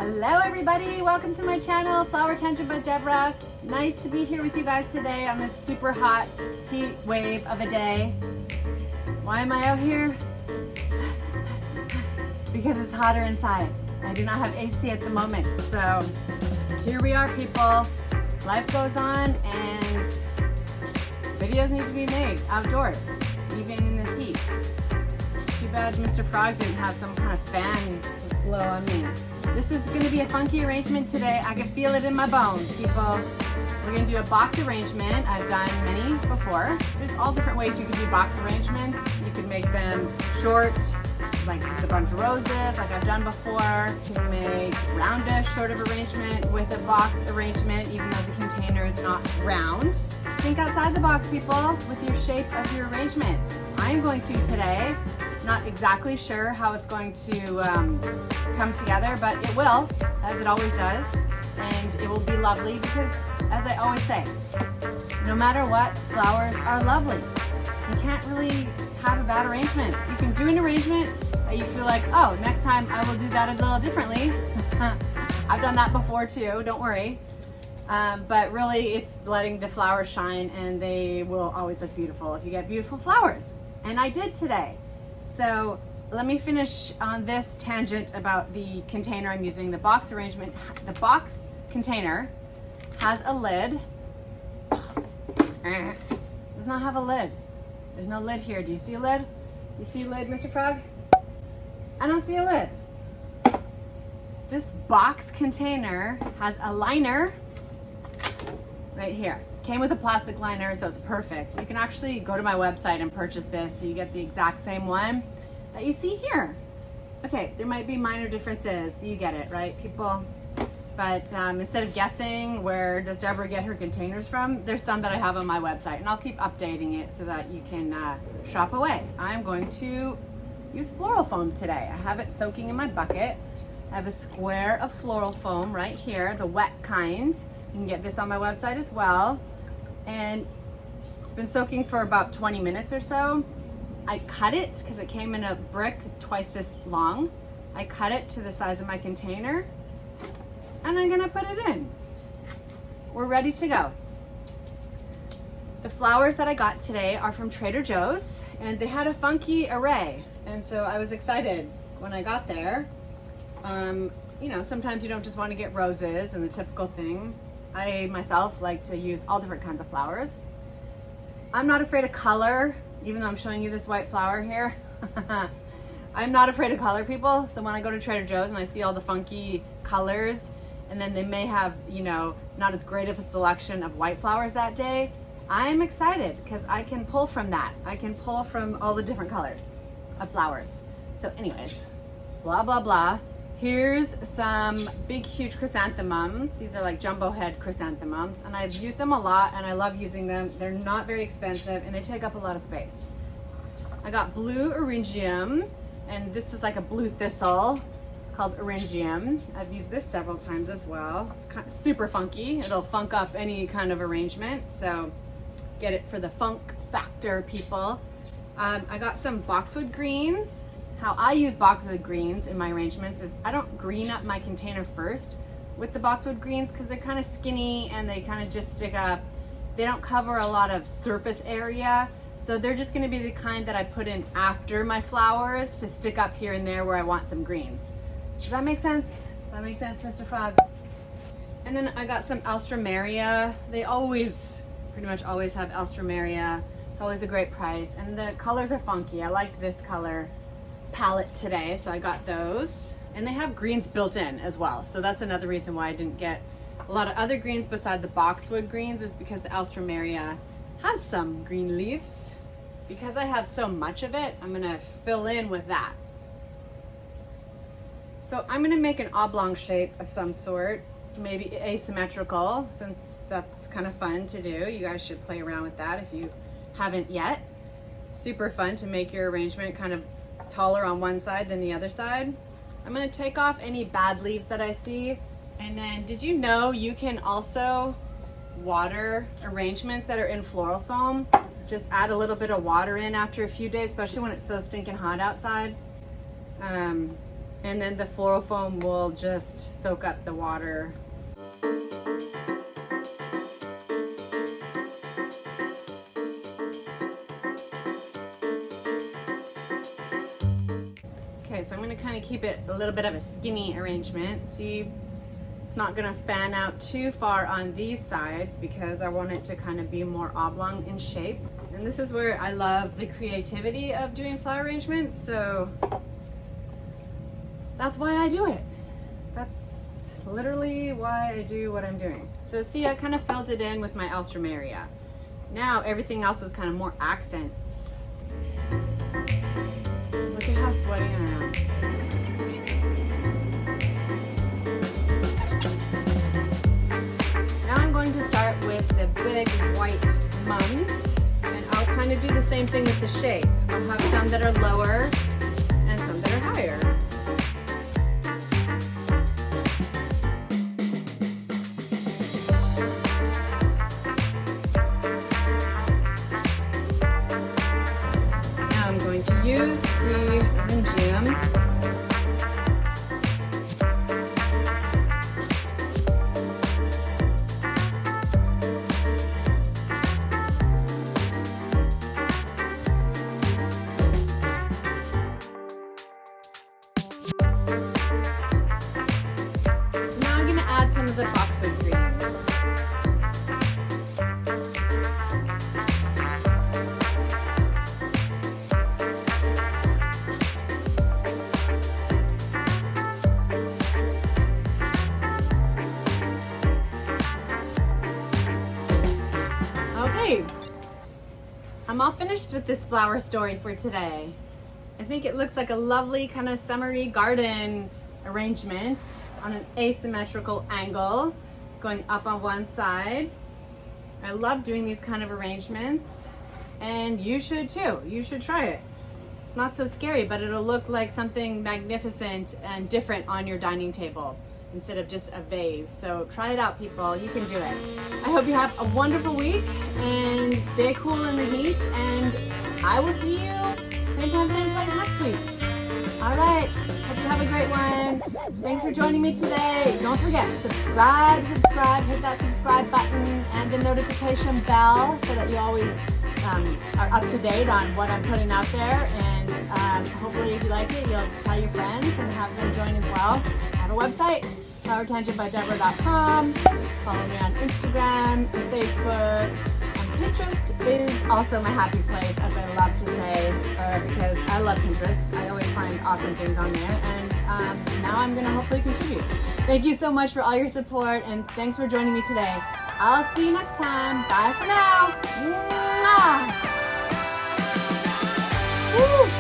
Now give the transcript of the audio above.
Hello everybody, welcome to my channel, Flower Tangent by Debora. Nice to be here with you guys today on this super hot heat wave of a day. Why am I out here? Because it's hotter inside. I do not have AC at the moment, so here we are people. Life goes on and videos need to be made outdoors, even in this heat. Too bad Mr. Frog didn't have some kind of fan blow on me. This is going to be a funky arrangement today. I can feel it in my bones, people. We're going to do a box arrangement. I've done many before. There's all different ways you can do box arrangements. You can make them short, like just a bunch of roses, like I've done before. You can make roundish sort of arrangement with a box arrangement, even though the container is not round. Think outside the box, people, with your shape of your arrangement. I'm going to today. Not exactly sure how it's going to come together, but it will, as it always does, and it will be lovely because, as I always say, no matter what, flowers are lovely. You can't really have a bad arrangement. You can do an arrangement that you feel like, oh, next time I will do that a little differently. I've done that before too, don't worry. But really, it's letting the flowers shine, and they will always look beautiful if you get beautiful flowers. And I did today. So let me finish on this tangent about the container I'm using. The box arrangement, the box container has a lid. Does not have a lid. There's no lid here. Do you see a lid? Do you see a lid, Mr. Frog? I don't see a lid. This box container has a liner right here. Came with a plastic liner, so it's perfect. You can actually go to my website and purchase this so you get the exact same one that you see here. Okay, there might be minor differences. You get it, right, people? But instead of guessing where does Debora get her containers from, there's some that I have on my website, and I'll keep updating it so that you can shop away. I'm going to use floral foam today. I have it soaking in my bucket. I have a square of floral foam right here, the wet kind. You can get this on my website as well. And it's been soaking for about 20 minutes or so. I cut it because it came in a brick twice this long. I cut it to the size of my container, and I'm gonna put it in. We're ready to go. The flowers that I got today are from Trader Joe's, and they had a funky array, and so I was excited when I got there. You know, sometimes you don't just want to get roses and the typical thing. I myself like to use all different kinds of flowers. I'm not afraid of color, even though I'm showing you this white flower here. I'm not afraid of color, people. So when I go to Trader Joe's and I see all the funky colors, and then they may have, you know, not as great of a selection of white flowers that day, I'm excited because I can pull from that. I can pull from all the different colors of flowers. So anyways, blah, blah, blah. Here's some big, huge chrysanthemums. These are like jumbo head chrysanthemums, and I've used them a lot, and I love using them. They're not very expensive, and they take up a lot of space. I got blue eryngium, and this is like a blue thistle. It's called eryngium. I've used this several times as well. It's kind of super funky. It'll funk up any kind of arrangement, so get it for the funk factor, people. I got some boxwood greens. How I use boxwood greens in my arrangements is I don't green up my container first with the boxwood greens because they're kind of skinny and they kind of just stick up. They don't cover a lot of surface area, so they're just going to be the kind that I put in after my flowers to stick up here and there where I want some greens. Does that make sense? Does that make sense, Mr. Frog? And then I got some alstroemeria. They pretty much always have alstroemeria. It's always a great price, and the colors are funky. I liked this color palette today, so I got those, and they have greens built in as well, so that's another reason why I didn't get a lot of other greens beside the boxwood greens, is because the alstroemeria has some green leaves. Because I have so much of it, I'm gonna fill in with that. So I'm gonna make an oblong shape of some sort, maybe asymmetrical, since that's kind of fun to do. You guys should play around with that if you haven't yet. Super fun to make your arrangement kind of taller on one side than the other side. I'm going to take off any bad leaves that I see. And then, did you know you can also water arrangements that are in floral foam? Just add a little bit of water in after a few days, especially when it's so stinking hot outside. and then the floral foam will just soak up the water. Okay, so I'm going to kind of keep it a little bit of a skinny arrangement. See, it's not going to fan out too far on these sides because I want it to kind of be more oblong in shape. And this is where I love the creativity of doing flower arrangements, so that's why I do it. That's literally why I do what I'm doing. So see, I kind of filled it in with my alstroemeria. Now everything else is kind of more accents. Look at how sweaty I am. Now I'm going to start with the big white mums, and I'll kind of do the same thing with the shape. I'll have some that are lower and some that are higher. Now I'm going to use the eryngium. Some of the boxwood greens. Okay, I'm all finished with this flower story for today. I think it looks like a lovely kind of summery garden arrangement on an asymmetrical angle, going up on one side. I love doing these kind of arrangements, and you should too. You should try it. It's not so scary, but it'll look like something magnificent and different on your dining table instead of just a vase. So try it out, people. You can do it. I hope you have a wonderful week and stay cool in the heat, and I will see you same time, same place next week. All right, hope you have a great one. Thanks for joining me today. Don't forget, subscribe, hit that subscribe button and the notification bell so that you always are up to date on what I'm putting out there. And hopefully if you like it, you'll tell your friends and have them join as well. I have a website, flowertangentbydebora.com. Follow me on Instagram and Facebook. Pinterest is also my happy place, as I love to say, because I love Pinterest. I always find awesome things on there, and now I'm going to hopefully contribute. Thank you so much for all your support, and thanks for joining me today. I'll see you next time. Bye for now. Mwah! Woo!